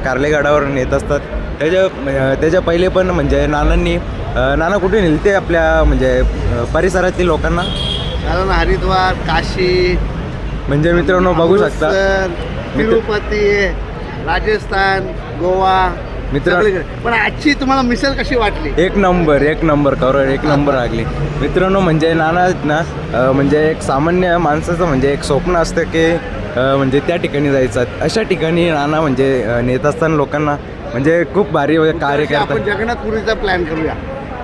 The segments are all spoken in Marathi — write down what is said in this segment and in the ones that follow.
कारलेगडावर नेत असतात. त्याच्या पहिले पण म्हणजे नानांनी नाना कुठे नेलते आपल्या म्हणजे परिसरातील लोकांना? कारण हरिद्वार, काशी, म्हणजे मित्रांनो बघू शकता तिरुपती, राजस्थान, गोवा मित्रांनो. पण आजची तुम्हाला मिसल कशी वाटली? एक नंबर खरं एक नंबर लागली मित्रांनो. म्हणजे नाना ना म्हणजे एक सामान्य माणसाचं म्हणजे एक स्वप्न असतं की म्हणजे त्या ठिकाणी जायचं. अशा ठिकाणी नाना म्हणजे नेत असताना लोकांना म्हणजे खूप भारी कार्य करतात. आपण जगन्नाथपुरीचा प्लॅन करूया,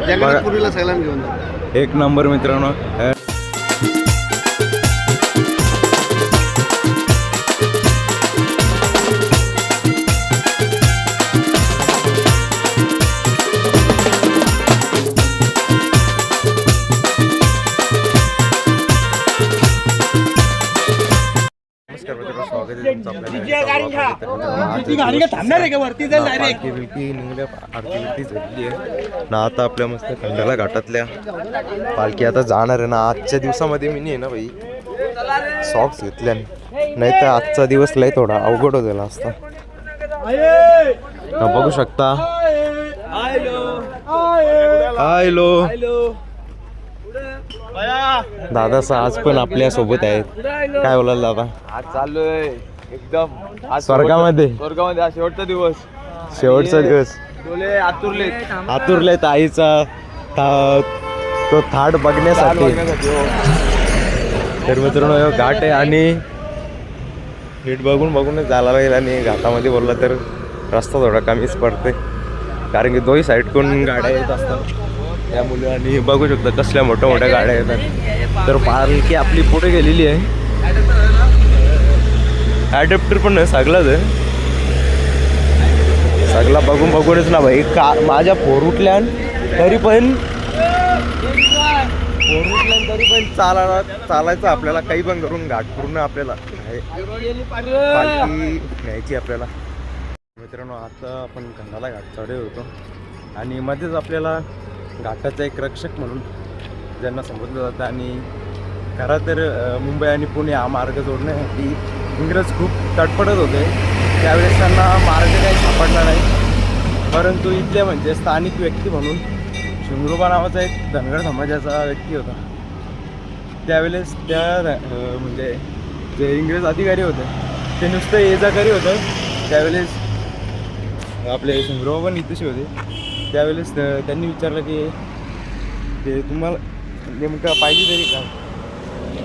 जगन्नाथपुरीला सगळ्यांना घेऊन जाऊ. एक नंबर मित्रांनो. आता आपल्या मस्त खंडाला घाटातल्या पालखी आता जाणार आहे ना. आजच्या दिवसामध्ये मी नाही ना भाई सॉक्स घेतल्या, नाही तर आजचा दिवस लय थोडा अवघड होता असता. बघू शकता. हॅलो दादा आज पण आपल्या सोबत आहेत. काय बोलाल दादा? आज चाललोय एकदम आज स्वर्गामध्ये आज शेवटचा दिवस. डोले आतुरलेत आईचा तो थाट बघण्यासाठी. तर मित्रांनो घाट आहे आणि नीट बघूनच जायला लागेल. आणि घाटामध्ये बोलला तर रस्ता थोडा कमीच पडते, कारण की दोन्ही साईडकडून गाड्या येत असतात त्यामुळे. आणि बघू शकता कसल्या मोठ्या गाड्या येतात. तर पालखी आपली पुढे गेलेली आहे. ॲडॅप्टर पण सगळाच आहे. सगळा बघूनच ना भाई माझ्या पोरुटल्यान तरी पण चालायचं आपल्याला. काही पण करून घाट पूर्ण आपल्याला पालखी न्यायची आपल्याला. मित्रांनो आता आपण खंडाला घाट चढे होतो आणि मध्येच आपल्याला घाटाचा एक रक्षक म्हणून ज्यांना संबोधलं जातं. आणि खरं तर मुंबई आणि पुणे हा मार्ग जोडण्यासाठी इंग्रज खूप तडफडत होते. त्यावेळेस त्यांना मार्ग काही सापडला नाही, परंतु इथले म्हणजे स्थानिक व्यक्ती म्हणून शिंगरोबा नावाचा एक धनगर समाजाचा व्यक्ती होता. त्यावेळेस त्या म्हणजे जे इंग्रज अधिकारी होते ते नुसतं येजाकारी होतं. त्यावेळेस आपले शिंगरोबा पण इथेशी होते. त्यावेळेस त्यांनी विचारलं की ते तुम्हाला नेमकं पाहिजे तरी का?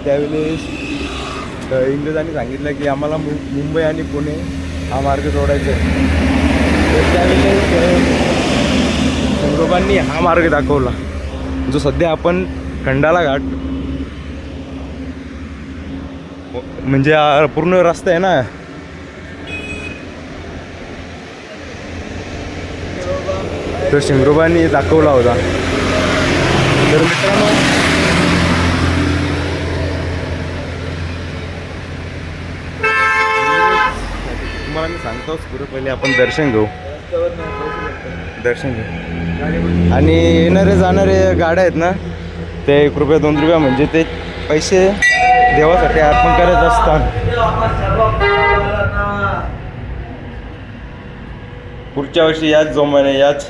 त्यावेळेस इंग्रजांनी सांगितलं की आम्हाला मुंबई आणि पुणे हा मार्ग जोडायचा आहे. तर त्यावेळेस शिंगरोबांनी हा मार्ग दाखवला जो सध्या आपण खंडाला घाट म्हणजे पूर्ण रस्ता आहे ना. तो शिंगरोबांनी दाखवला होता. तर मित्रांनो तुम्हाला मी सांगतोच पुढे पहिले आपण दर्शन घेऊ आणि येणारे जाणारे गाड्या आहेत ना ते ₹1 ₹2 म्हणजे ते पैसे देवासाठी अर्पण करत असतात. पुढच्या वर्षी याच जोमाने याच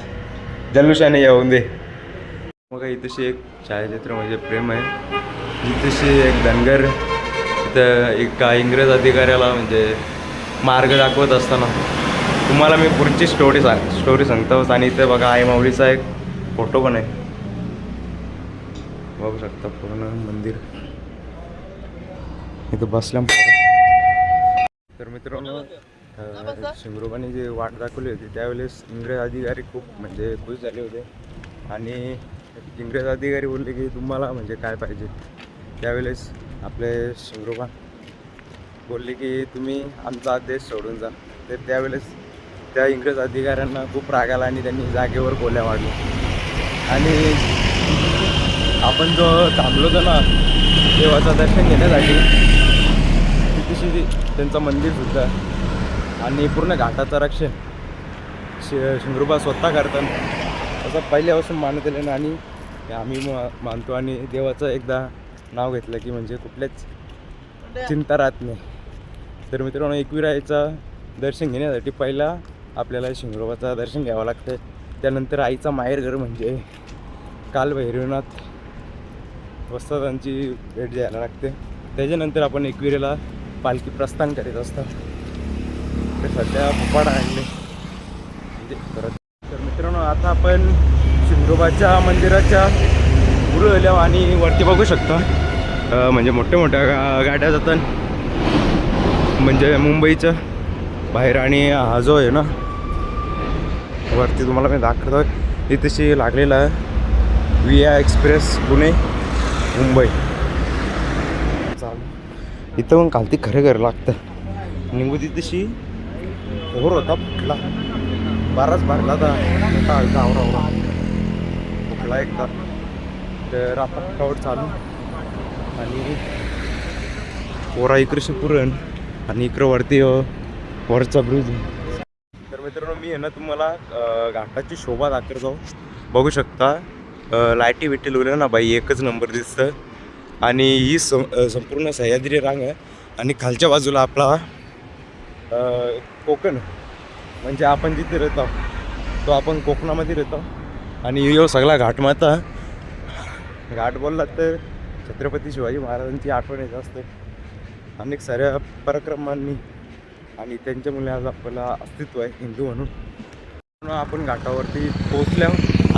जल्लोषाने येऊन दे. मग इथेशी एक छायाचित्र म्हणजे प्रेम आहे. इथेशी एक धनगर इथं एका इंग्रज अधिकाऱ्याला म्हणजे मार्ग दाखवत असताना तुम्हाला मी पुढची स्टोरी सांगतो. आणि इथे बघा आई माऊलीचा एक फोटो पण आहे, बघू शकता पूर्ण मंदिर इथं बसल्या. तर मित्रांनो शिंगरोबाने जे वाट दाखवली होती त्यावेळेस इंग्रज अधिकारी खूप म्हणजे खुश झाले होते. आणि इंग्रज अधिकारी बोलले की तुम्हाला म्हणजे काय पाहिजे. त्यावेळेस आपले शिंगरोबा बोलले की तुम्ही आमचा देश सोडून जा. तर त्यावेळेस त्या इंग्रज अधिकाऱ्यांना खूप राग आला आणि त्यांनी जागेवर गोळ्या मारल्या. आणि आपण जो थांबलो होतो ना देवाचं दर्शन घेण्यासाठी तिथेशी त्यांचं मंदिरसुद्धा आणि पूर्ण घाटाचं रक्षण शिंगरोबा स्वतः करतात असं पहिल्यापासून मानत आलं. आणि आम्ही मानतो आणि देवाचं एकदा नाव घेतलं की म्हणजे कुठल्याच चिंता राहत नाही. तर मित्रांनो एकविरायचा दर्शन घेण्यासाठी पहिला आपल्याला शिंगरोबाचं दर्शन घ्यावं लागतं. त्यानंतर आईचा माहेरघर म्हणजे कालभैरवनाथ वस्तादांची भेट द्यायला लागते. त्याच्यानंतर आपण एकविरेला पालखी प्रस्थान करीत असतात. तर सध्या पोपाडा आणले म्हणजे परत. तर मित्रांनो आता आपण शिंगरोबाच्या मंदिराच्या पुढे आल्यावर आणि वरती बघू शकता म्हणजे मोठ्या मोठ्या गाड्या जातात म्हणजे मुंबईच्या बाहेर. आणि हा जो आहे ना वरती तुम्हाला मी दाखवतो इथेशी लागलेला आहे विया एक्सप्रेस पुणे मुंबई चालू. इथं पण खालती खरं घर लागतं निघू तिथेशी ओर होता फुटला बराच भरला होता गावरावरा फुटला एकदा. तर आता कावड चालू आणि पोरा इकडे पुरण आणि इकडं वरती वरचा ब्रिज. तर मित्रांनो मी आहे ना तुम्हाला घाटाची शोभा दाखवतो. बघू शकता लाईटी बिटी लावल्या ना बाई एकच नंबर दिसतं. आणि ही संपूर्ण सह्याद्री रांग आहे आणि खालच्या बाजूला आपला कोकण म्हणजे आपण जिथे राहतो तो आपण कोकणामध्ये राहतो. आणि यो सगळा घाटमाता घाट बोलला तर छत्रपती शिवाजी महाराजांची आठवण येत असते अनेक साऱ्या पराक्रमांनी आणि त्यांच्यामुळे आज आपल्याला अस्तित्व आहे हिंदू म्हणून. आपण घाटावरती पोचल्या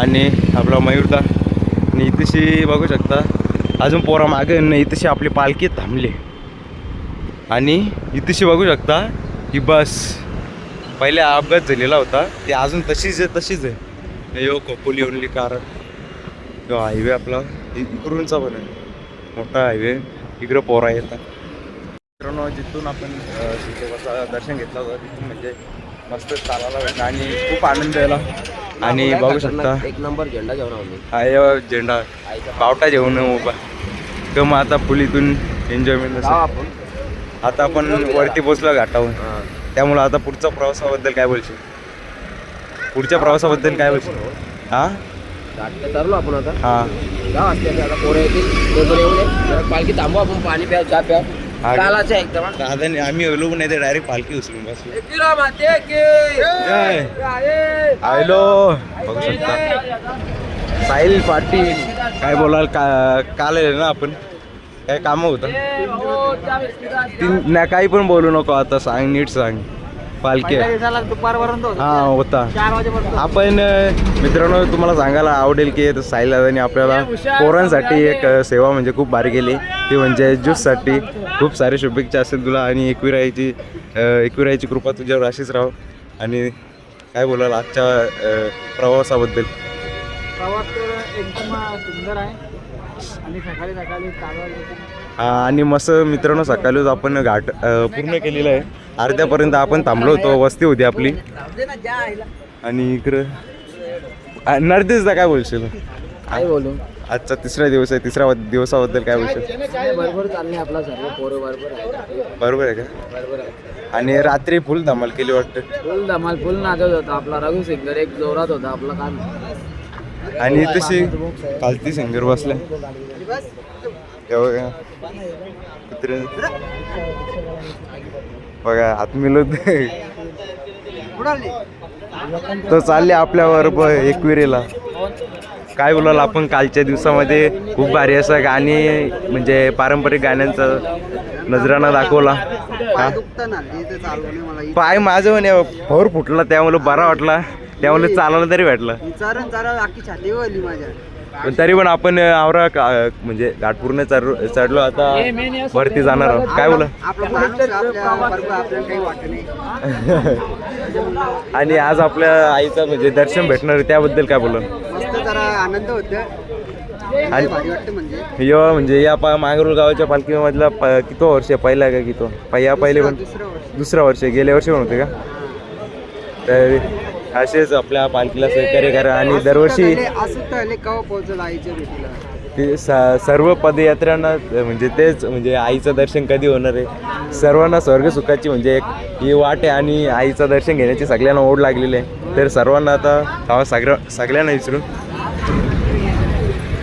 आणि आपला मयूरदा आणि इथेशी बघू शकता अजून पोरा मागे नाही इथेशी आपली पालखी थांबली. आणि इथेशी बघू शकता की बस पहिले अपघात झालेला होता ते अजून तशीच आहे. यो खोपोली ओनली कार जो हायवे आपला इकडूनचा पण आहे मोठा हायवे. इकडं पोरा येतात. मित्रांनो जिथून आपण शिंगरोबाचं दर्शन घेतलं होतं तिथून म्हणजे मस्त चालायला भेटलं आणि खूप आनंद आला. आणि बघू शकता एक नंबर झेंडा घेऊन आलो. आहे झेंडा पावटा जेवण उभा तर मग आता फुल इथून एन्जॉयमेंट आपण आता आपण वरती पोचलो घाटावर. त्यामुळं आता पुढच्या प्रवासाबद्दल काय बोलशील पुढच्या प्रवासाबद्दल काय बोलशील हां घाट चाललो आपण आता. हां गाव असते आता पोरं येतील येऊन पालखी थांबू आपण पाणी प्या चहा प्या चालायचं एकदम. दादाने आम्ही लोक नाही तर डायरेक्ट पालखी उचलून बसलो. हॅलो बघू शकता साहिल पाटील काय बोलाल काल आहे ना आपण काय कामं होतं नाही काही पण बोलू नको आता सांग नीट सांग. पालखी दुपारपर्यंत हां होता. 4 वाजेपर्यंत आपण मित्रांनो तुम्हाला सांगायला आवडेल की साहिल दादानी आपल्याला पोरांसाठी एक सेवा म्हणजे खूप भारी केली ती म्हणजे ज्यूससाठी. खूप सारे शुभेच्छा असेल तुला आणि एकविराईची कृपा तुझ्यावर अशीच राहो. आणि काय बोलाल आजच्या प्रवासाबद्दल. प्रवास एकदम सुंदर आहे आणि सकाळी चालवायला आणि मस्त मित्रांनो सकाळीच आपण घाट पूर्ण केलेलं आहे. अर्ध्यापर्यंत आपण थांबलो होतो वस्ती होती आपली. आणि इकडं नर्देशदा काय बोलशील काय बोलू आजचा तिसरा दिवस आहे तिसऱ्या दिवसाबद्दल काय बोलशील. बरोबर चालणे आपला सर्व पोरं बरोबर आहे. बरोबर आहे का. बरोबर आहे. आणि रात्री फुल धमाल केली वाटतं. फुल धमाल फुल नाचत होता आपला रघु सिंगर एक जोरात होता आपला काम. आणि तशी खालती सिंगर बसल्या बघा कुत्रे बघा आत्मीलो तो चालले आपल्यावर एकविरेला. काय बोलाल आपण कालच्या दिवसामध्ये खूप भारी असं गाणी म्हणजे पारंपरिक गाण्यांचा नजराणा दाखवला. पाय माझं म्हणे भोर फुटला त्यामुळे बरा वाटला त्यामुळे चालायला तरी भेटलं. पण तरी पण आपण आवरा म्हणजे घाट पूर्ण चढलो आता वरती जाणार आहोत. काय बोला आणि आज आपल्या आईचं म्हणजे दर्शन भेटणार आहे त्याबद्दल काय बोला. आनंद होता आणि म्हणजे या मांगरूळ गावाच्या पालखीमधला किती वर्ष पहिला का किती पहिले पण दुसरा वर्ष गेल्या वर्षी पण होते का. तर असेच आपल्या पालखीला सहकार्य करा. आणि दरवर्षी ते सर्व पदयात्र्यांना म्हणजे तेच म्हणजे आईचं दर्शन कधी होणार आहे सर्वांना स्वर्ग सुखाची म्हणजे एक ही वाट आहे. आणि आईचं दर्शन घेण्याची सगळ्यांना ओढ लागलेली आहे. तर सर्वांना आता सगळ्यांना विचारून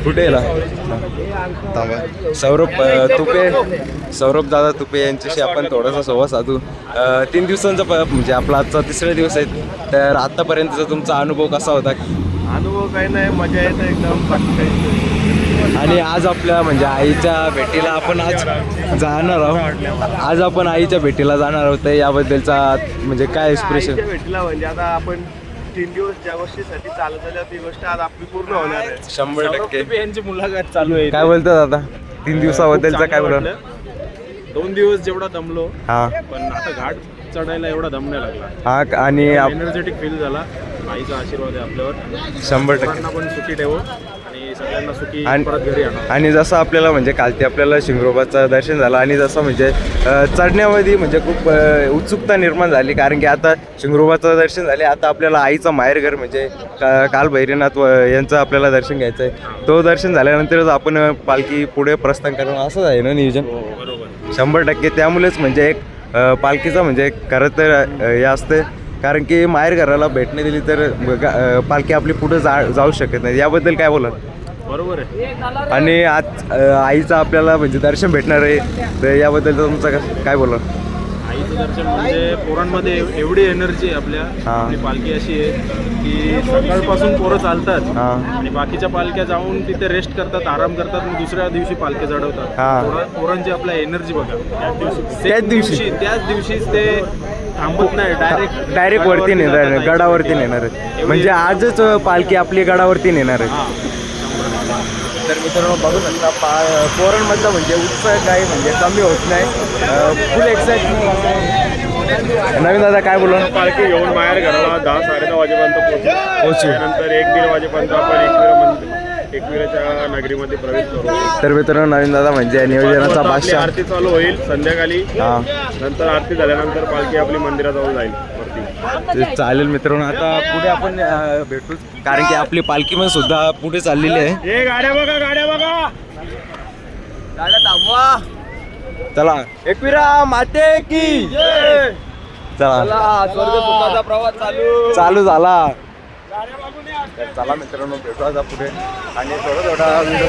कुठे येला थांबा सौरभ दादा तुपे यांच्याशी आपण थोडासा संवाद साधू. 3 दिवसांचा म्हणजे आपला आजचा 3रा दिवस आहे. तर आतापर्यंतचा तुमचा अनुभव कसा होता? अनुभव काही नाही, मजा येते एकदम. आणि आज आपल्या म्हणजे आईच्या भेटीला आपण आज जाणार आहोत. आज आपण आईच्या भेटीला जाणार आहोत. याबद्दलचा म्हणजे काय एक्सप्रेशन? भेटला म्हणजे आता आपण 3 दिवस ज्या गोष्टीसाठी चालत आल्या ती गोष्ट आज आपली पूर्ण होणार आहे. 100% यांची मुलाखत चालू आहे. काय बोलतात आता 3 दिवसाबद्दलचा काय बोला? 2 दिवस जेवढा दमलो, हा पण आता घाट चढायला एवढा दम नाही लागला. हा आणि एनर्जेटिक फील झाला. आईचा आशीर्वाद आहे आपल्यावर. 100% मुलांना पण सुखी ठेवू आणि सगळ्यांना सुखी आणि- परत घरी आणा. आणि जसं आपल्याला म्हणजे कालती आपल्याला शिंगरोबाचं दर्शन झालं आणि जसं म्हणजे चढण्यामध्ये म्हणजे खूप उत्सुकता निर्माण झाली. कारण की आता शिंगरोबाचं दर्शन झाले, आता आपल्याला आईचं माहेरघर म्हणजे काल भैरवनाथ यांचं आपल्याला दर्शन घ्यायचं आहे. तो दर्शन झाल्यानंतरच आपण पालखी पुढे प्रस्थान करणं असंच आहे ना नियोजन? हो, बरोबर. 100% त्यामुळेच म्हणजे एक पालखीचा म्हणजे खरं तर हे असतं. कारण की माहेर घराला भेट नाही दिली तर पालखी आपली पुढे जाऊ शकत नाही. याबद्दल काय बोला? बरोबर आहे. आणि आज आईचं आपल्याला म्हणजे दर्शन भेटणार आहे, तर याबद्दल तुमचं काय बोला? आईचं दर्शन म्हणजे पोरांमध्ये एवढी एनर्जी आहे आपल्या. हा. आपली पालखी अशी आहे की सकाळपासून पोरं चालतात हां आणि बाकीच्या पालख्या जाऊन तिथे रेस्ट करतात, आराम करतात, मग दुसऱ्या दिवशी पालख्या चढवतात. हा. पोरांची आपल्या एनर्जी बघा. त्याच दिवशी? त्याच दिवशीच ते थांबत नाही, डायरेक्ट वरती नेणार आहे, गडावरती नेणार आहे. म्हणजे आजच पालखी आपली गडावरती नेणार आहे. तर मित्रांनो बघू शकता पोरांमधला म्हणजे उत्साह काही म्हणजे कमी होत नाही. फुल एक्साइटमेंट. नवीन दादा काय बोलू? पालखी घेऊन बाहेर घराला 10-10:30 वाजेपर्यंत पोहोचू. त्यानंतर 1-1:30 वाजेपर्यंत आपण एकविराच्या नगरीमध्ये प्रवेश करू. तर मित्रांनो नवीन दादा म्हणजे नियोजनाचा आपली बादशाह. आरती चालू होईल संध्याकाळी. हां नंतर आरती झाल्यानंतर पालखी आपली मंदिरात जाऊन जाईल वरती. ते चालेल मित्रांनो. आता पुढे आपण भेटू, कारण की आपली पालखी पण सुद्धा पुढे चाललेली आहे. हे गाड्या बघा, गाड्या बघा. गाड्या थांबवा. चला एकविरा माते की चला स्वर्ग सुखाचा प्रवास चालू झाला. तर चला मित्रांनो भेटू आता पुढे आणि थोडा व्हिडिओ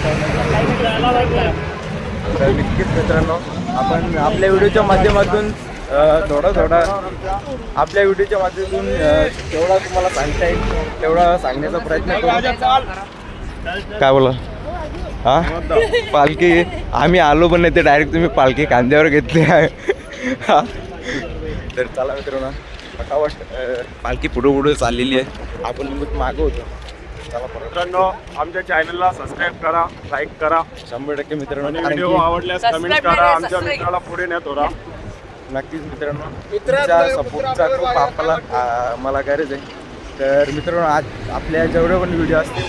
तर नक्कीच मित्रांनो आपण आपल्या व्हिडिओच्या माध्यमातून थोडा आपल्या व्हिडिओच्या माध्यमातून तेवढा तुम्हाला सांगता येईल तेवढा सांगण्याचा प्रयत्न करू. काय बोला? हा पालखी आम्ही आलो पण नाही, ते डायरेक्ट तुम्ही पालखी खांद्यावर घेतली आहे. हा तर चला मित्रांनो फटाफट पालखी पुढे चाललेली आहे. आपण मागं होतो. चला परत मित्रांनो आमच्या चॅनलला सबस्क्राईब करा, लाईक करा. 100% मित्रांनो. आणि कारण व्हिडिओ की आवडल्यास कमेंट करा. आमच्या मित्राला पुढे नेत होता. नक्कीच मित्रांनो तुमच्या सपोर्टचा खूप आपल्याला मला गरज आहे. तर मित्रांनो आज आपल्या जेवढे पण व्हिडिओ असतील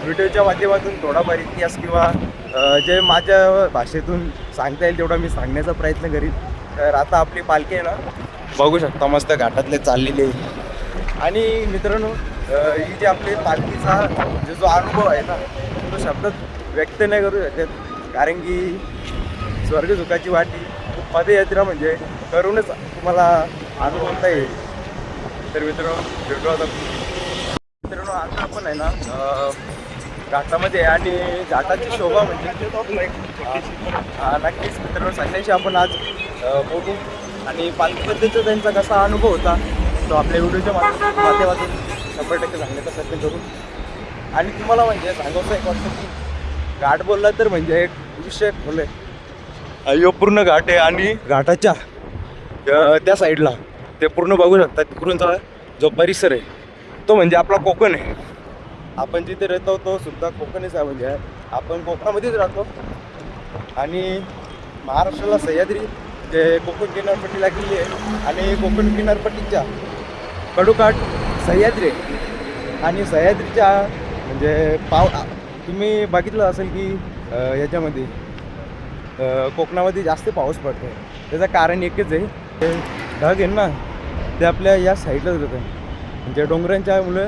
व्हिडिओच्या माध्यमातून थोडाफार इतिहास किंवा जे माझ्या भाषेतून सांगता येईल तेवढा मी सांगण्याचा प्रयत्न करीन. तर आता आपली पालखी आहे ना बघू शकता मस्त घाटातले चाललेली आहे. आणि मित्रांनो ही जी आपली पालखीचा जो अनुभव आहे ना तो शब्दात व्यक्त नाही करू शकत. कारण की स्वर्गसुखाची वाटी पदयात्रा म्हणजे करूनच तुम्हाला अनुभवता येईल. तर मित्रांनो भेटू आता. मित्रांनो आता आपण आहे ना घाटामध्ये आणि घाटाची शोभा म्हणजे नक्कीच मित्रांनो सगळ्यांशी आपण आज बोलू आणि पालखीबद्दलचा त्यांचा कसा अनुभव होता तो आपल्या व्हिडिओच्या माध्यमातून 100% सांगण्याचा प्रयत्न करू. आणि तुम्हाला म्हणजे सांगायचं एक वाटतं की घाट बोलला तर म्हणजे एक विषय बोलले यो पूर्ण घाट आहे आणि घाटाच्या त्या साईडला ते पूर्ण बघू शकता. तिकडूनचा जो परिसर आहे तो म्हणजे आपला कोकण आहे. आपण जिथे राहतो तो सुद्धा कोकणच आहे. म्हणजे आपण कोकणामध्येच राहतो आणि महाराष्ट्राला सह्याद्री जे कोकण किनारपट्टी लागलेली आहे आणि कोकण किनारपट्टीच्या कडोकाठ सह्याद्री आहे. आणि सह्याद्रीच्या म्हणजे तुम्ही बघितलं असेल की याच्यामध्ये कोकणामध्ये जास्त पाऊस पडतो. त्याचं कारण एकच आहे, ते ढग आहे ना ते आपल्या या साईडलाच राहतं. म्हणजे डोंगरांच्यामुळे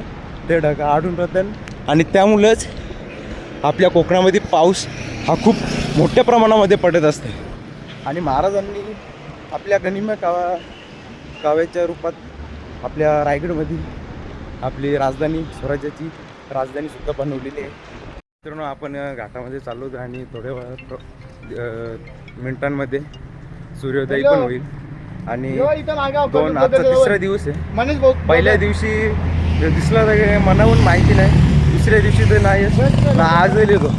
ते ढग आढळून राहतात आणि त्यामुळेच आपल्या कोकणामध्ये पाऊस हा खूप मोठ्या प्रमाणामध्ये पडत असते. आणि महाराजांनी आपल्या गनिम्य काव्याच्या रूपात आपल्या रायगडमध्ये आपली राजधानी स्वराज्याची राजधानीसुद्धा बनवलेली आहे. मित्रांनो आपण घाटामध्ये चाललो होतो आणि थोड्या मिनिटांमध्ये सूर्योदय पण होईल. आणि आजचा तिसरा दिवस आहे. पहिल्या दिवशी दिसला तर मनाहून माहिती नाही, दुसऱ्या दिवशी तर नाही ना आज येतो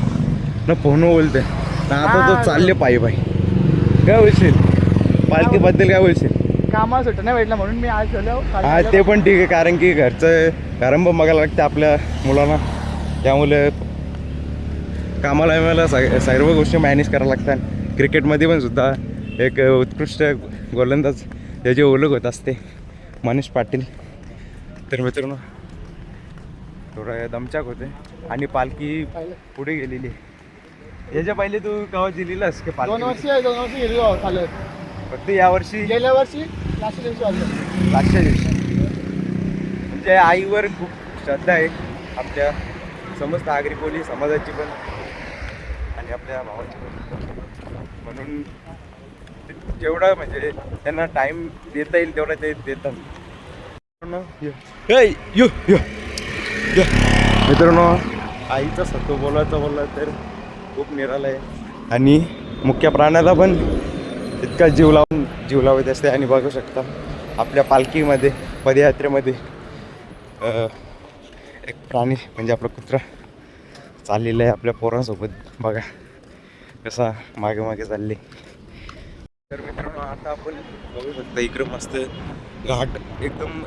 ना फोन बोलते ना आता तो चालले पायी काय बोलशील पालखीबद्दल, काय बोलशील? कामा सुट नाही भेटला म्हणून मी आज झालो. हा ते पण ठीक आहे, कारण की घरचं कारण बघायला लागतं आपल्या मुलांना, त्यामुळे कामाला मला सर्व गोष्टी मॅनेज करायला लागतात. क्रिकेटमध्ये पण सुद्धा एक उत्कृष्ट गोलंदाज त्याची ओळख होत असते, मनीष पाटील. तर मित्रांनो थोडं दमचाक होते आणि पालखी पुढे गेलेली आहे. याच्या पहिले तू गावात दिलेलास की 2 वर्ष गेली चालत. फक्त यावर्षी गेल्या वर्षी लास्ट दिवशी आलो. लास्टच्या दिवशी म्हणजे आईवर खूप श्रद्धा आहे आपल्या समस्त आगरी कोळी समाजाची पण आणि आपल्या भावाची पण. म्हणून जेवढं म्हणजे त्यांना टाईम देता येईल तेवढं ते देतात. मित्रांनो आईचा सत्व बोलायचं तर खूप निराला आहे आणि मुख्य प्राण्याला पण इतका जीव लावत असते. आणि बघू शकता आपल्या पालखीमध्ये पदयात्रेमध्ये एक प्राणी म्हणजे आपला कुत्रा चाललेला आहे आपल्या पोरांसोबत. बघा कसा मागे मागे चालले. तर मित्रांनो आता आपण बघू शकता इकडं मस्त घाट एकदम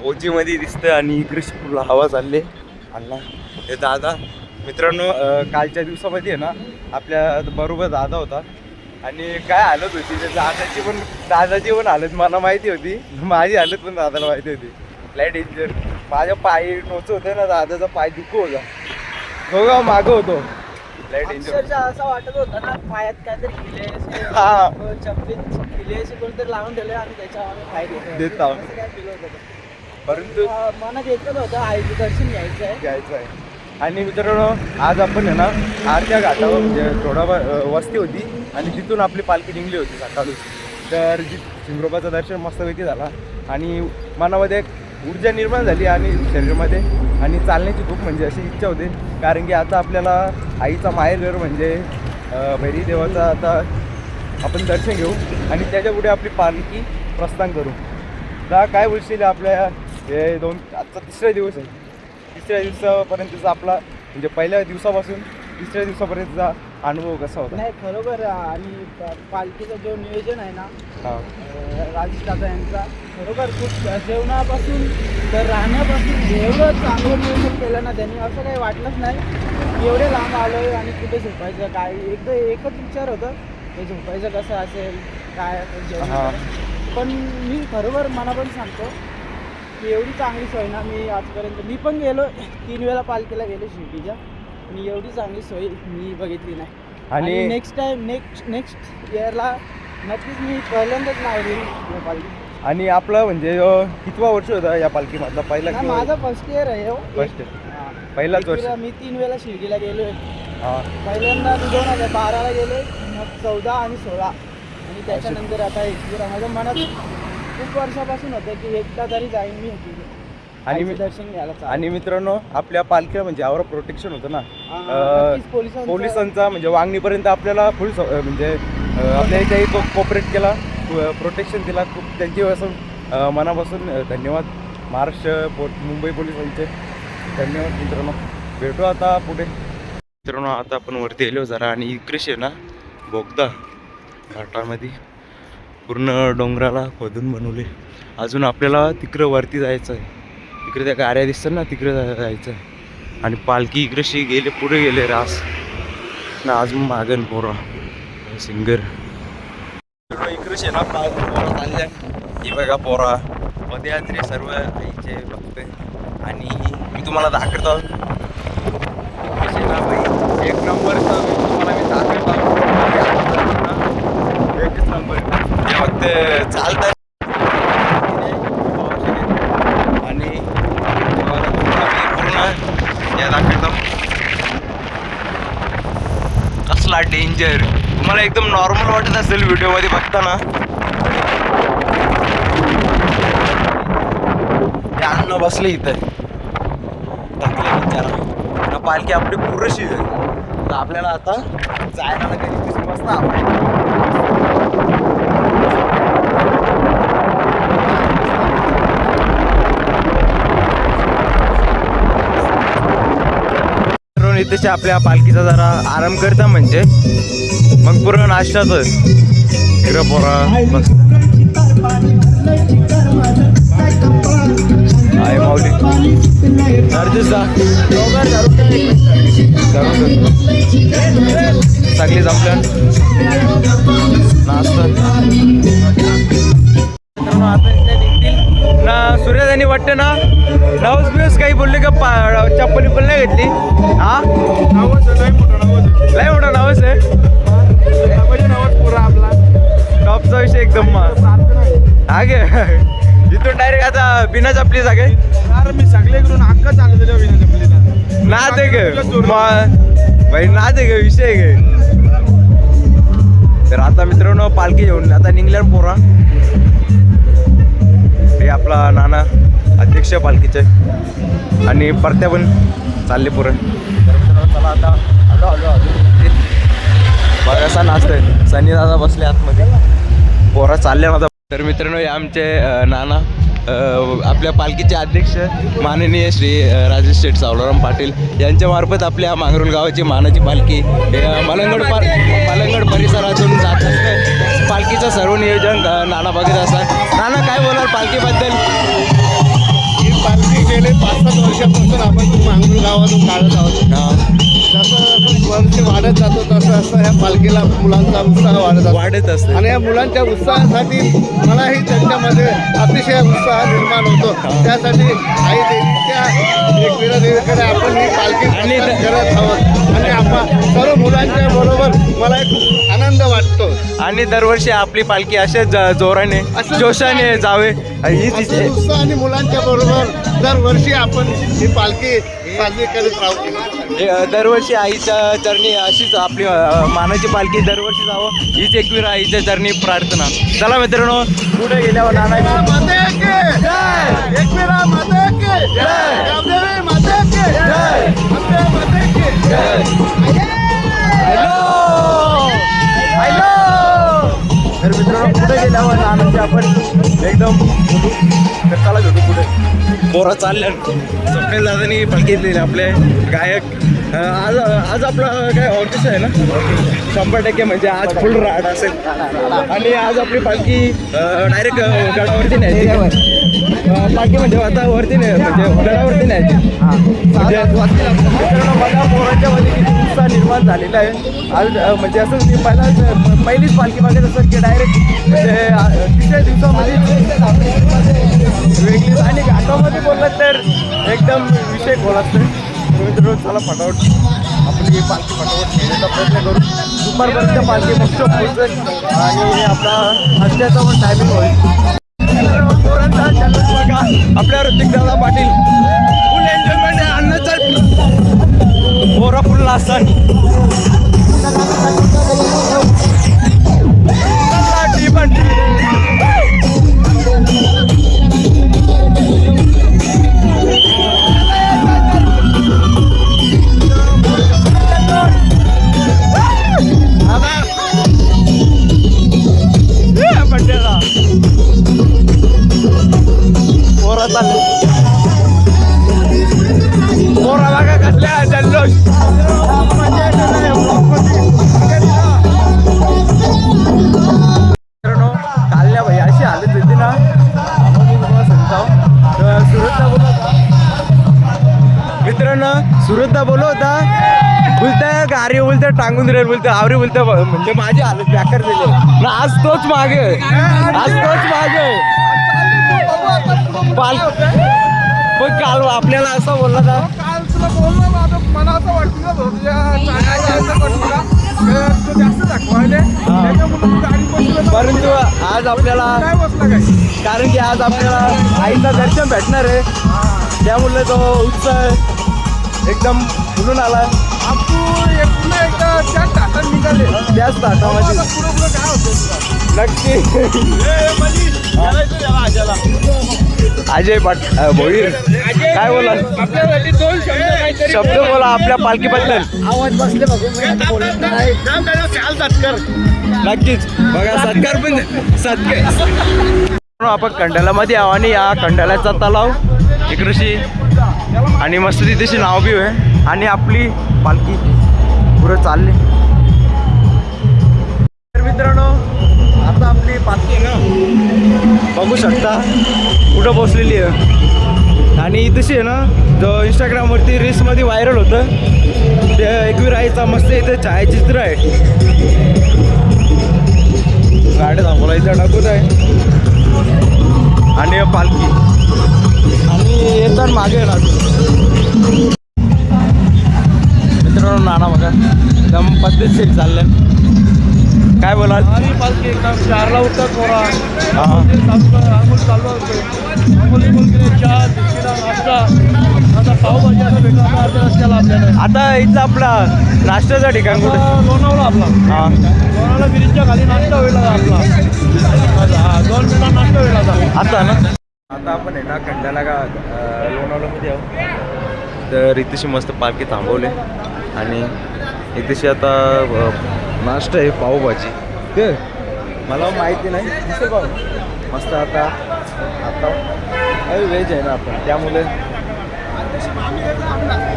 ओजीमध्ये दिसतं आणि इकडे फुल हवा चालली. अण्णा हे दादा मित्रांनो कालच्या दिवसामध्ये आहे ना आपल्या बरोबर दादा होता आणि काय हालत होती दादाची पण हालत मला माहिती होती, माझी हालत पण दादाला माहिती होती. लय डेंजर. माझ्या पाय टोच होतं ना, दादाचा पाय दुखू होता, दोघं मागं होतो. लय डेंजर असं वाटत होतं ना पायात काहीतरी खिले कोणतरी लावून ठेवले आणि त्याच्यावर पाय देत परंतु मनात येतच होतं आईचं दर्शन घ्यायचं आहे. आणि मित्रांनो आज आपण आहे ना आरच्या घाटावर म्हणजे थोडा वस्ती होती आणि तिथून आपली पालखी निघली होती सकाळी. तर शिंगरोबाचं दर्शन मस्तपैकी झाला आणि मनामध्ये एक ऊर्जा निर्माण झाली आणि शरीरामध्ये आणि चालण्याची खूप म्हणजे अशी इच्छा होती. कारण की आता आपल्याला आईचा माहेरघर म्हणजे भैरी देवाचा आता आपण दर्शन घेऊ आणि त्याच्यापुढे आपली पालखी प्रस्थान करू. तर काय बोलशील आपल्या हे आजचा तिसरा दिवस आहे. तिसऱ्या दिवसापर्यंतचा आपला म्हणजे पहिल्या दिवसापासून तिसऱ्या दिवसापर्यंतचा अनुभव कसा होता? नाही खरोबर. आणि पालखीचं जो नियोजन आहे ना राजेश दादा यांचा खरोबर खूप जेवणापासून तर राहण्यापासून एवढं चांगलं नियोजन केलं ना त्यांनी. असं काही वाटलंच नाही की एवढे लांब आलो आहे आणि कुठे झोपायचं काय. एकच विचार होतं हे झोपायचं कसं असेल काय जेवण. पण मी खरोबर मनापासून सांगतो की एवढी चांगली सोय ना मी आजपर्यंत मी पण गेलो 3 वेळा पालखीला गेलो शिर्डीच्या आणि एवढी चांगली सोय मी बघितली नाही. आणि नेक्स्ट इयरला नक्कीच मी पहिल्यांदाच नाव घेईन या पालखी. आणि आपलं म्हणजे कितवा वर्ष होता या पालखीमधला? पहिला माझा फर्स्ट इयर आहे. फर्स्ट पहिलाच वर्ष. मी 3 वेळा शिर्डीला गेलो. पहिल्यांदा 2012ला गेलो, मग 14 आणि 16 आणि त्याच्यानंतर आता 21. माझ्या मनात खूप वर्षापासून होतं की एकदा तरी जाईन मी आणि दर्शन घ्यायला. आणि मित्रांनो आपल्या पालखीला म्हणजे यावर प्रोटेक्शन होतं ना पोलिसांचा म्हणजे वांगणीपर्यंत आपल्याला फुल म्हणजे आपल्या इथे कोऑपरेट केला, प्रोटेक्शन दिला. खूप त्यांची असं मनापासून धन्यवाद महाराष्ट्र मुंबई पोलिसांचे धन्यवाद. मित्रांनो भेटू आता पुढे. मित्रांनो आता आपण वरती आलो जरा आणि इकडेच आहे ना बोगदा घाटामध्ये पूर्ण डोंगराला खोदून बनवले. अजून आपल्याला तिकडं वरती जायचं आहे. तिकडे त्या गाड्या दिसतात ना तिकडे जायचं आहे. आणि पालखी इकडेशी गेले पुढे गेले रास ना अजून मागन पोरा सिंगर इकडेच आहे ना पोरा चालल्या. ही बघा पोरा पदयात्रे सर्व आईचे भक्त. आणि मी तुम्हाला दाखवतो एक नंबर तुम्हाला मी दाखवतो एकच नंबर फक्त चालतात. आणि पूर्ण या दाखवतो कसला डेंजर. तुम्हाला एकदम नॉर्मल वाटत असेल व्हिडिओमध्ये बघताना. ते अन्न बसले इथं टाकले बिचारा पालखी आपली पुरेशी आहे. तर आपल्याला आता जायला लागेल मस्त. इथे आपल्या पालखीचा जरा आराम करता म्हणजे मग पूर्ण नाश्ताच इकडं पोरा मस्त आहे माऊली सगळी जमल्या नाश्ता आता इथल्या निघतील ना. सूर्य त्यांनी वाटतं ना नवस बिवस काही बोलले का चप्पल पण नाही घेतली. हा लय मोठा नवस आहे आपला टॉपचा विषय एकदम हा गे इथून डायरेक्ट आता बिना चपली जागे अरे मी सगळे करून अक्का चालू दिल्या विना चपलीला ना दे ग भाई ना दे ग विषय गे. तर आता मित्रांनो पालखी घेऊन आता निघल्या पोरा. हे आपला नाना अध्यक्ष पालखीचे आणि परत्या पण चालले पुरं. तर मित्रांनो चला आता आलो आलो आलो बघा असा नाचतोय. सनी दादा बसले आतमध्ये पोरा चालले ना. तर मित्रांनो हे आमचे नाना आपल्या पालखीचे अध्यक्ष माननीय श्री राजेश शेठ सावळाराम पाटील यांच्या मार्फत आपल्या मांगरुल गावाची मानाची पालखी मलंगड परिसरातून जात असते. पालखीचं सर्व नियोजन नाना बघत असतात. नाना काय बोलाल पालखीबद्दल? ही पालखी गेले 5-7 वर्षापासून आपण मांगरूळ गावातून काढत आहोत. जसं वर्ष वाढत जातो तसं ह्या पालखीला मुलांचा उत्साह वाढत असते आणि या मुलांच्या उत्साहासाठी मलाही त्यांच्यामध्ये अतिशय उत्साह निर्माण होतो. त्यासाठी आई देवीच्या एकविरा देवीकडे आपण ही पालखी करत आहोत आणि आपण सर्व मुलांच्या बरोबर मला एक आनंद वाटतो. आणि दरवर्षी आपली पालखी असेच जोराने जोशाने जावे ही उत्साह आणि मुलांच्या बरोबर दरवर्षी आपण ही पालखी साजरी करत राहू. दरवर्षी आईच्या चरणी अशीच आपली मानाची पालखी दरवर्षी जावं हीच एकवीर आईच्या चरणी प्रार्थना. चला मित्रांनो पुढे गेल्यावर नाना तर मित्रांनो पुढे गेल्यावर नानाची आपण एकदम तर चला भेटू पुढे. पोरा चालल्या स्वप्नील दादानी पालखी आपले गायक. आज आपला काय ऑर्केस्ट्रा आहे ना 100% म्हणजे आज फुल राड असेल. आणि आज आपली पालखी डायरेक्ट गडावरती न्यायची. पालखी म्हणजे आता वरती नाही म्हणजे गडावरती न्यायची. म्हणजे बघा पोरांच्या मध्ये किती उत्साह निर्माण झालेला आहे. आज म्हणजे असं मी पहिलीच पालखी मागत असं की डायरेक्ट म्हणजे तिसऱ्या दिवसामध्ये वेगळीच. आणि घाटामध्ये बोललं तर एकदम विषय खोल असतो. मित्रांनो चला फटाफट आपली पालखी फटाफट घेण्याचा प्रयत्न करू. दुपारपर्यंत पालखी मस्त पोहोचेल आणि आपला नाश्त्याचा पण टायमिंग होईल. बघा आपल्या ऋतिक दादा पाटील फुल एन्जॉयमेंट आहे. अन्नाचा पोरा फुल नाचतात. पोरा बघा कसल्या जल्लोष. कालल्या भाई अशी हालत होती ना मी तुम्हाला सांगतो. सुरतला बोलत होता मित्रांनो. सुरतला बोलत होता बोलताय गारी बोलतंय टांगून राहील बोलतंय आवरी बोलतंय म्हणजे माझी हालत बेकार झाली ना. आज तोच मागे पाल पण काल आपल्याला असं बोलला का काल तुला बोललो ना आता मला असं वाटतं जास्त दाखवायले परंतु आज आपल्याला काय बसला काय कारण की आज आपल्याला आईचं दर्शन भेटणार आहे. त्यामुळे तो उत्साह एकदम फुलून आला. त्याच ताटामध्ये नक्की अजय भोईर काय बोला आपल्यासाठी 2 शब्द बोला आपल्या पालखीबद्दल. आवाज बसले नक्कीच बघा सत्कार पण सत्कार. आपण कंडालामध्ये आहो आणि या कंडाल्याचा तलाव इकडशी आणि मस्त तिथेशी नाव बी आहे आणि आपली पालखी पुढे चालली. तर मित्रांनो आता आपली पालखी ना बघू शकता कुठं बसलेली आहे आणि इथेशी आहे ना जो इंस्टाग्रामवरती रील्समध्ये व्हायरल होतं ते एकविराईचा मस्त इथे छायाचित्र आहे. गाड्या थांबवला इथं टाकून आहे आणि पालखी आणि येतात मागे ना मित्रांनो नाना बघा एकदम पद्धतशीर चाललं. काय बोलाल? पालखी एकदम 4ला उठतात पोरा. हां चालू असते चहा बिस्किटा नाश्ता आता पावभाजी असं भेटला आता रस्त्याला आपल्याला. आता इथलं आपला नाश्त्याचं ठिकाण कुठं? लोणावळा आपला हां लोणावळा ब्रिजच्या खाली नाश्ता होईल आपला. 2 मिनिटात नाश्ता होईल आता ना. आता आपण आहे ना खंडाला का लोणावळ्यामध्ये आहोत. तर इथेशी मस्त पालखी थांबवले आणि इथेशी आता नाश्ता आहे पावभाजी. ते मला माहिती नाही दिसेल पाव मस्त. आता आता व्हेज आहे ना आपण त्यामुळे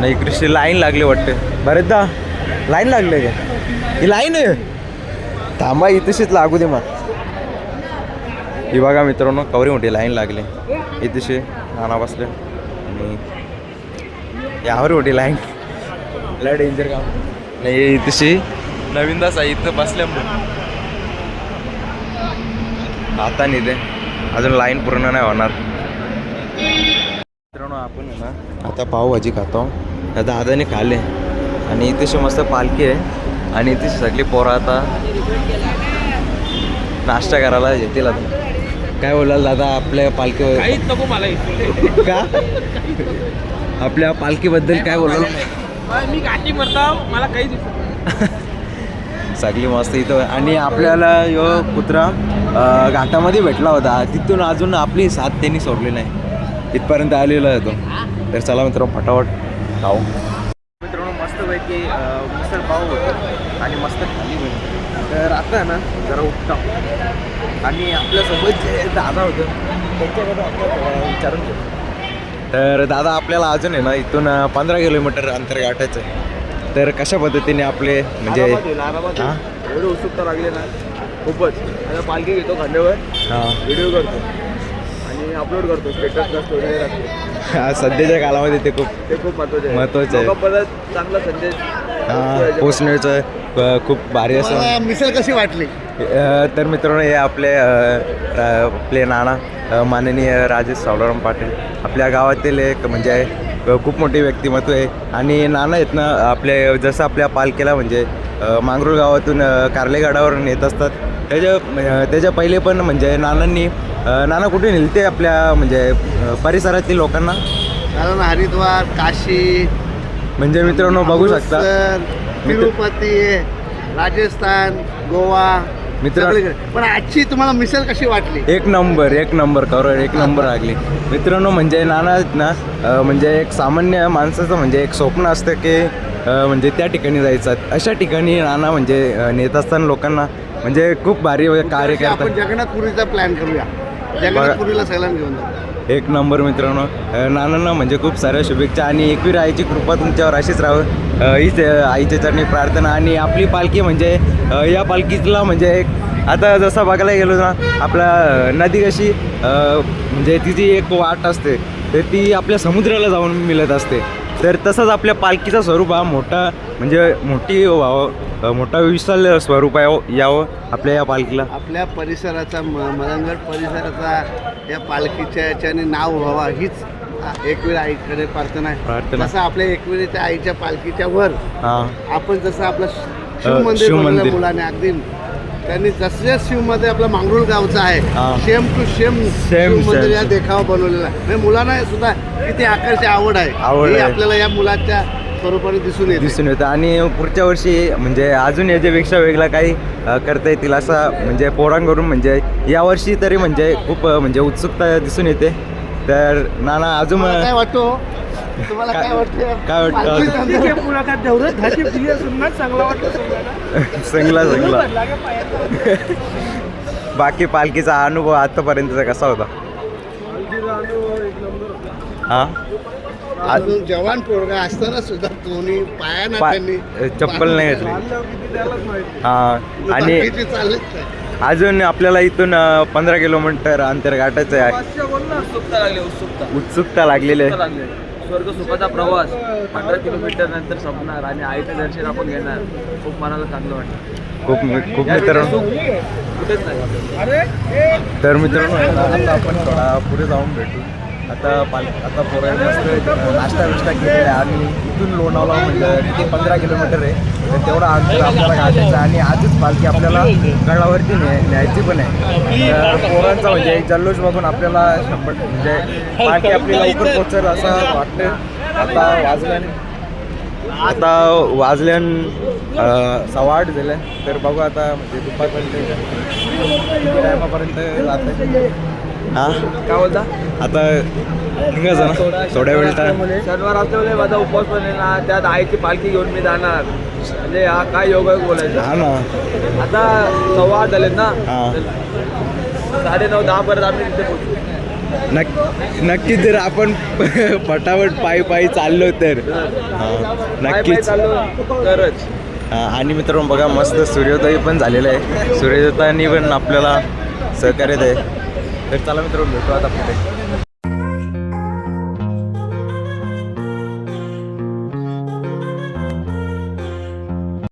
नाही इकडे लाईन लागली वाटते बरेचदा. लाईन लागले का ही लाईन आहे? थांबा इथेशीच लागू दे मग. ही बघा मित्रांनो कवरी मोठी लाईन लागली इथेशी नाना बसले आणि यावर मोठी लाईन लय डेंजर काम नाही. इथेशी नवीन दास आहे इथं बसल्यामुळे आता नाही ते अजून लाईन पूर्ण नाही होणार. मित्रांनो आपण आहे ना आता पावभाजी खातो. त्या दादाने खाल्ले आणि इथेशी मस्त पालखी आहे आणि इथे सगळी पोरं आता नाश्ता करायला येतील. आता काय बोलाल दादा आपल्या पालखी काहीच नको मला का आपल्या पालखीबद्दल काय बोलाल? मी घाटी मरता मला काही दिसत सगळी मस्त इथं आणि आपल्याला यो कुत्रा घाटामध्ये भेटला होता तिथून अजून आपली साथ त्यांनी सोडली नाही इथपर्यंत आलेला आहे तो. तर चला मित्रांनो फटाफट खाऊ. मित्रांनो मस्तपैकी मिसळ पाव होतं आणि मस्त खाली भेटते. तर आता ना जरा उठता आणि आपल्यासोबत जे दादा होतं त्यांच्याकडे आपण विचारून घेऊ. तर दादा आपल्याला अजून आहे ना इथून 15 किलोमीटर अंतर गाठायचं आहे. तर कशा पद्धतीने आपले म्हणजे हां एवढी उत्सुकता लागली ना खूपच. आता पालखी घेतो खांद्यावर हां व्हिडिओ करतो आणि अपलोड करतो स्टेटसला स्टोरी टाकतो. सध्याच्या काळामध्ये ते खूप महत्त्वाचं आहे. लोकांपर्यंत चांगला संदेश हां पोचण्याचं खूप भारी असं. मला मिसळ कशी वाटली? तर मित्रांनो हे आपले नाना माननीय राजेश सावळाराम पाटील आपल्या गावातील एक म्हणजे खूप मोठी व्यक्तिमत्व आहे आणि नाना आहेत ना आपले जसं आपल्या पालखीला म्हणजे मांगरूळ गावातून कार्लेगडावरून येत असतात. त्याच्या पहिले पण म्हणजे नाना कुठे नेलते आपल्या म्हणजे परिसरातील लोकांना कारण हरिद्वार काशी म्हणजे मित्रांनो बघू शकता तिरुपती राजस्थान गोवा मित्रांनो. पण आजची तुम्हाला मिसळ कशी वाटली? एक नंबर कवर एक नंबर लागली मित्रांनो. म्हणजे नाना ना म्हणजे एक सामान्य माणसाचं म्हणजे एक स्वप्न असतं की म्हणजे त्या ठिकाणी जायचं. अशा ठिकाणी नाना म्हणजे नेत असताना लोकांना म्हणजे खूप भारी कार्य करतात. आपण जगन्नाथपुरीचा प्लॅन करूया. जगन्नाथपुरीला सगळ्यांना घेऊन जाऊ. एक नंबर मित्रांनो. नानांना म्हणजे खूप साऱ्या शुभेच्छा आणि एकवीर आईची कृपा तुमच्यावर अशीच राहावं हीच आईच्या चरणी प्रार्थना. आणि आपली पालखी म्हणजे या पालखीला म्हणजे एक आता जसं बघायला गेलो ना आपला नदी कशी म्हणजे तिची एक वाट असते तर ती आपल्या समुद्राला जाऊन मिळत असते. तर तसंच आपल्या पालखीचा स्वरूप हा मोठा म्हणजे मोठा विशाल स्वरूप यावं आपल्या या पालखीला. आपल्या परिसराचा मलंगड परिसराचा या पालखीच्या याच्याने नाव व्हावा हीच एकवीर आईकडे प्रार्थना आहे. जसं आपल्या एकविरीच्या आईच्या पालखीच्या वर आपण जसं आपलं शिव मंदिर बनवलं मुलाने अगदी त्यांनी जसे शिवमध्ये आपला मांगरूळ गावचा आहे सेम टू सेम शिवमंदिर या देखावा बनवलेला आहे. मुलांना सुद्धा किती आकर्षक आवड आहे आपल्याला या मुलाच्या बरोबर दिसून येते. दिसून येतं. आणि पुढच्या वर्षी म्हणजे अजून याच्यापेक्षा वेगळा काही करता येतील असं म्हणजे पोरांकडून म्हणजे यावर्षी तरी म्हणजे खूप म्हणजे उत्सुकता दिसून येते. तर नाना अजून तुम्हाला काय वाटतो? तुम्हाला काय वाटतं? काय वाटतं? पालखी मुलाखत देवरच घाटी पिली सुनणार चांगला वाटतं चांगला बाकी पालखीचा अनुभव आतापर्यंतचा कसा होता? हा अजून जवान पोरगा असताना सुद्धा दोन्ही पायानं त्यांनी चप्पल नाही घातली. हा आणि बाकीचे चाललेच नाही. अजून आपल्याला इथून 15 किलोमीटर अंतर गाठायचं आहे. उत्सुकता लागलेली आहे. स्वर्ग सुखाचा प्रवास 15 किलोमीटर नंतर संपणार आणि आईचं दर्शन आपण घेणार. खूप मनाला चांगलं वाटतं. खूप मित्रांनो. कुठेच नाही. तर मित्रांनो आता आपण थोडा पुढे जाऊन भेटू. आता पोरांनी मस्त नाश्ता केलेला आहे आणि इथून लोणावळा म्हणजे किती 15 किलोमीटर आहे. तर तेवढा अंतर आपल्याला गाठायचं आणि आजच पालखी आपल्याला गडावरती न्यायची पण आहे. तर पोरांचा म्हणजे जल्लोष बघून आपल्याला म्हणजे पालखी आपली लवकर पोचेल असं वाटतं. आता वाजल्यान 8:15 झाले. तर बघू आता म्हणजे दुपारपर्यंत टायमापर्यंत जातं. हां काय बोलता? आता निघायचं ना थोड्या वेळ शनिवार असल्यामुळे माझा उपवास पण आहे ना. त्यात आईची पालखी घेऊन मी जाणार. म्हणजे हा काय योगायोग बोलायचा. हा ना. आता 8:15 झालेत ना. हां 9:30 10 पर्यंत आम्ही तिथे पोहोचू. नक्कीच जर आपण पटापट पायी चाललो तर नक्कीच चाललो तरच. आणि मित्रांनो बघा मस्त सूर्योदय पण झालेलं आहे. सूर्योदयाने पण आपल्याला सहकार्य आहे. तर चला मित्रांनो भेटू आता पुढे.